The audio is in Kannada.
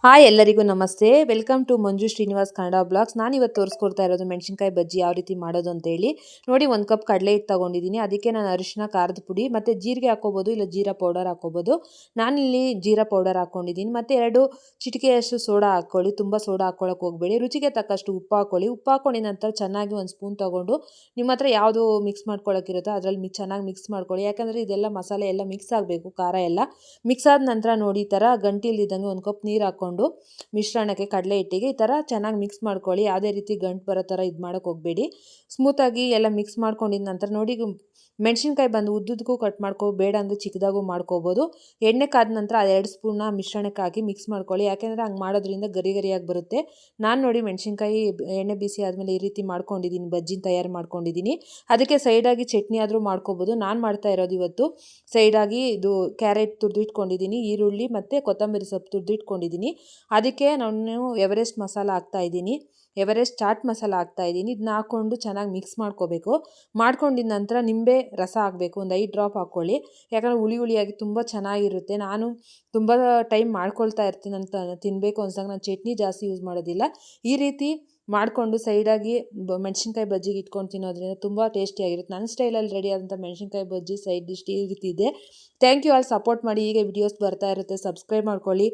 ಹಾಯ್ ಎಲ್ಲರಿಗೂ ನಮಸ್ತೆ. Welcome to Manju Srinivas Kannada blogs. ನಾನಿವತ್ತು ತೋರಿಸ್ಕೊಡ್ತಾ ಇರೋದು ಮೆಣಸಿನ್ಕಾಯಿ ಬಜ್ಜಿ ಯಾವ ರೀತಿ ಮಾಡೋದು ಅಂತೇಳಿ. ನೋಡಿ, 1 ಕಪ್ ಕಡಲೆ ಹಿಟ್ಟು ತೊಗೊಂಡಿದ್ದೀನಿ. ಅದಕ್ಕೆ ನಾನು ಅರಿಶಿನ, ಖಾರದ ಪುಡಿ ಮತ್ತು ಜೀರಿಗೆ ಹಾಕ್ಕೋಬೋದು, ಇಲ್ಲ ಜೀರಾ ಪೌಡರ್ ಹಾಕ್ಕೋಬೋದು. ನಾನಿಲ್ಲಿ ಜೀರಾ ಪೌಡರ್ ಹಾಕ್ಕೊಂಡಿದ್ದೀನಿ. ಮತ್ತು 2 ಚಿಟಿಕೆಯಷ್ಟು ಸೋಡಾ ಹಾಕ್ಕೊಳ್ಳಿ. ತುಂಬ ಸೋಡಾ ಹಾಕ್ಕೊಳ್ಳೋಕೆ ಹೋಗಬೇಡಿ. ರುಚಿಗೆ ತಕ್ಕಷ್ಟು ಉಪ್ಪು ಹಾಕ್ಕೊಳ್ಳಿ. ಉಪ್ಪು ಹಾಕ್ಕೊಂಡಿದ ನಂತರ ಚೆನ್ನಾಗಿ 1 ಸ್ಪೂನ್ ತೊಗೊಂಡು ನಿಮ್ಮ ಹತ್ರ ಯಾವುದು ಮಿಕ್ಸ್ ಮಾಡ್ಕೊಳ್ಳೋಕ್ಕಿರುತ್ತೋ ಅದರಲ್ಲಿ ಚೆನ್ನಾಗಿ ಮಿಕ್ಸ್ ಮಾಡ್ಕೊಳ್ಳಿ. ಯಾಕಂದರೆ ಇದೆಲ್ಲ ಮಸಾಲೆ ಎಲ್ಲ ಮಿಕ್ಸ್ ಆಗಬೇಕು, ಖಾರ ಎಲ್ಲ ಮಿಕ್ಸ್ ಆದ ನಂತರ ನೋಡಿ, ಈ ಥರ ಗಂಟಿಲ್ದಿದ್ದಂಗೆ 1 ಕಪ್ ನೀರು ಹಾಕ್ಕೊಂಡು ಮಿಶ್ರಣಕ್ಕೆ ಕಡಲೆ ಹಿಟ್ಟಿಗೆ ಈ ಥರ ಚೆನ್ನಾಗಿ ಮಿಕ್ಸ್ ಮಾಡ್ಕೊಳ್ಳಿ. ಯಾವುದೇ ರೀತಿ ಗಂಟು ಬರೋ ಥರ ಇದು ಮಾಡೋಕ್ಕೆ ಹೋಗಬೇಡಿ. ಸ್ಮೂತಾಗಿ ಎಲ್ಲ ಮಿಕ್ಸ್ ಮಾಡ್ಕೊಂಡಿದ ನಂತರ ನೋಡಿ, ಮೆಣಸಿನ್ಕಾಯಿ ಬಂದು ಉದ್ದುದಕ್ಕೂ ಕಟ್ ಬೇಡ ಅಂದರೆ ಚಿಕ್ಕದಾಗೂ ಮಾಡ್ಕೋಬೋದು. ಎಣ್ಣೆ ಕಾದ ನಂತರ 2 ಸ್ಪೂನ್ನ ಮಿಶ್ರಣಕ್ಕೆ ಹಾಕಿ ಮಿಕ್ಸ್ ಮಾಡ್ಕೊಳ್ಳಿ. ಯಾಕೆಂದರೆ ಹಂಗೆ ಮಾಡೋದ್ರಿಂದ ಗರಿ ಗರಿಯಾಗಿ ಬರುತ್ತೆ. ನಾನು ನೋಡಿ ಮೆಣಸಿನ್ಕಾಯಿ ಎಣ್ಣೆ ಬಿಸಿ ಆದಮೇಲೆ ಈ ರೀತಿ ಮಾಡ್ಕೊಂಡಿದ್ದೀನಿ, ಬಜ್ಜಿನ ತಯಾರು ಮಾಡ್ಕೊಂಡಿದ್ದೀನಿ. ಅದಕ್ಕೆ ಸೈಡಾಗಿ ಚಟ್ನಿ ಆದರೂ ಮಾಡ್ಕೋಬೋದು. ನಾನು ಮಾಡ್ತಾ ಇರೋದು ಇವತ್ತು ಸೈಡಾಗಿ ಇದು ಕ್ಯಾರೆಟ್ ತುರಿದಿಟ್ಕೊಂಡಿದ್ದೀನಿ, ಈರುಳ್ಳಿ ಮತ್ತು ಕೊತ್ತಂಬರಿ ಸೊಪ್ಪು ತುರಿದಿಟ್ಕೊಂಡಿದ್ದೀನಿ. ಅದಕ್ಕೆ ನಾನು ಎವರೆಸ್ಟ್ ಮಸಾಲ ಹಾಕ್ತಾಯಿದ್ದೀನಿ, ಎವರೆಸ್ಟ್ ಚಾಟ್ ಮಸಾಲ ಹಾಕ್ತಾಯಿದ್ದೀನಿ. ಇದನ್ನ ಹಾಕ್ಕೊಂಡು ಚೆನ್ನಾಗಿ ಮಿಕ್ಸ್ ಮಾಡ್ಕೋಬೇಕು. ಮಾಡ್ಕೊಂಡಿದ ನಂತರ ನಿಂಬೆ ರಸ ಹಾಕಬೇಕು, ಒಂದು 5 ಡ್ರಾಪ್ ಹಾಕ್ಕೊಳ್ಳಿ. ಯಾಕಂದರೆ ಹುಳಿ ಹುಳಿಯಾಗಿ ತುಂಬ ಚೆನ್ನಾಗಿರುತ್ತೆ. ನಾನು ತುಂಬ ಟೈಮ್ ಮಾಡ್ಕೊಳ್ತಾ ಇರ್ತೀನಿ ಅಂತ ತಿನ್ನಬೇಕು ಅನ್ಸಾಗ ನಾನು ಚಟ್ನಿ ಜಾಸ್ತಿ ಯೂಸ್ ಮಾಡೋದಿಲ್ಲ. ಈ ರೀತಿ ಮಾಡಿಕೊಂಡು ಸೈಡಾಗಿ ಮೆಣಸಿನ್ಕಾಯಿ ಬಜ್ಜಿಗೆ ಇಟ್ಕೊಂಡು ತಿನ್ನೋದ್ರಿಂದ ತುಂಬ ಟೇಸ್ಟಿಯಾಗಿರುತ್ತೆ. ನನ್ನ ಸ್ಟೈಲಲ್ಲಿ ರೆಡಿ ಆದಂಥ ಮೆಣಸಿನ್ಕಾಯಿ ಬಜ್ಜಿ ಸೈಡ್ ಡಿಶ್ ಈ ರೀತಿ ಇದೆ. ಥ್ಯಾಂಕ್ ಯು ಆಲ್, ಸಪೋರ್ಟ್ ಮಾಡಿ. ಹೀಗೆ ವಿಡಿಯೋಸ್ ಬರ್ತಾ ಇರುತ್ತೆ, ಸಬ್ಸ್ಕ್ರೈಬ್ ಮಾಡ್ಕೊಳ್ಳಿ.